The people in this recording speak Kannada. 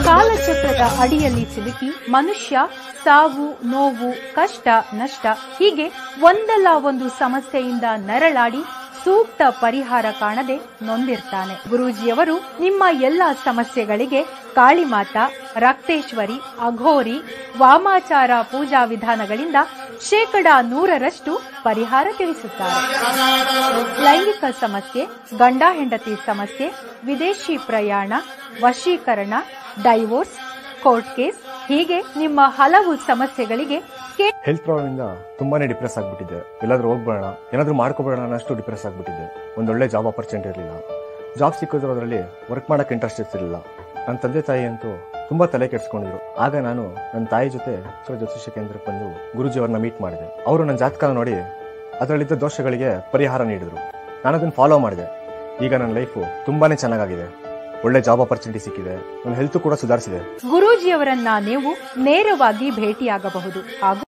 ಕಾಲಚಕ್ರದ ಅಡಿಯಲ್ಲಿ ಸಿಲುಕಿ ಮನುಷ್ಯ ಸಾವು, ನೋವು, ಕಷ್ಟ, ನಷ್ಟ ಹೀಗೆ ಒಂದಲ್ಲ ಒಂದು ಸಮಸ್ಯೆಯಿಂದ ನರಳಾಡಿ ಸೂಕ್ತ ಪರಿಹಾರ ಕಾಣದೆ ನೊಂದಿರ್ತಾನೆ. ಗುರೂಜಿಯವರು ನಿಮ್ಮ ಎಲ್ಲ ಸಮಸ್ಯೆಗಳಿಗೆ ಕಾಳಿಮಾತಾ, ರಕ್ತೇಶ್ವರಿ, ಅಘೋರಿ, ವಾಮಾಚಾರ ಪೂಜಾ ವಿಧಾನಗಳಿಂದ 100% ಪರಿಹಾರ ತಿಳಿಸುತ್ತಾರೆ. ಲೈಂಗಿಕ ಸಮಸ್ಯೆ, ಗಂಡ ಹೆಂಡತಿ ಸಮಸ್ಯೆ, ವಿದೇಶಿ ಪ್ರಯಾಣ, ವಶೀಕರಣ, ಡೈವೋರ್ಸ್, ಕೋರ್ಟ್ ಕೇಸ್ ಹೀಗೆ ನಿಮ್ಮ ಹಲವು ಸಮಸ್ಯೆಗಳಿಗೆ ಹೆಲ್ತ್ ಪ್ರಾಬ್ಲಮ್ ಇಂದ ತುಂಬಾನೇ ಡಿಪ್ರೆಸ್ ಆಗ್ಬಿಟ್ಟಿದ್ದೆ. ಎಲ್ಲಾದ್ರೂ ಹೋಗ್ಬೇಡ, ಏನಾದ್ರೂ ಮಾಡ್ಕೋಬೇಡ ಅನ್ನಷ್ಟು ಡಿಪ್ರೆಸ್ ಆಗ್ಬಿಟ್ಟಿದ್ದೆ. ಒಂದೊಳ್ಳೆ ಜಾಬ್ ಆಪರ್ಚುನಿಟಿ ಇರಲಿಲ್ಲ. ಜಾಬ್ ಸಿಕ್ಕೋದ್ರಲ್ಲಿ ವರ್ಕ್ ಮಾಡಕ್ಕೆ ಇಂಟ್ರೆಸ್ಟ್ ಇರ್ತಿರ್ಲಿಲ್ಲ. ನನ್ನ ತಂದೆ ತಾಯಿ ಅಂತೂ ತುಂಬಾ ತಲೆ ಕೆಡಿಸ್ಕೊಂಡಿದ್ರು. ಆಗ ನಾನು ನನ್ನ ತಾಯಿ ಜೊತೆ ಜ್ಯೋತಿಷ್ಯ ಕೇಂದ್ರಕ್ಕೆ ಬಂದು ಗುರುಜಿ ಅವ್ರನ್ನ ಮೀಟ್ ಮಾಡಿದೆ. ಅವರು ನನ್ನ ಜಾತಕ ನೋಡಿ ಅದರಲ್ಲಿದ್ದ ದೋಷಗಳಿಗೆ ಪರಿಹಾರ ನೀಡಿದ್ರು. ನಾನು ಅದನ್ನ ಫಾಲೋ ಮಾಡಿದೆ. ಈಗ ನನ್ನ ಲೈಫು ತುಂಬಾನೇ ಚೆನ್ನಾಗಿದೆ. ಒಳ್ಳೆ ಜಾಬ್ ಆಪರ್ಚುನಿಟಿ ಸಿಕ್ಕಿದೆ. ನನ್ನ ಹೆಲ್ತ್ ಕೂಡ ಸುಧಾರಿಸಿದೆ. ಗುರೂಜಿಯವರನ್ನ ನೀವು ನೇರವಾಗಿ ಭೇಟಿಯಾಗಬಹುದು ಹಾಗೂ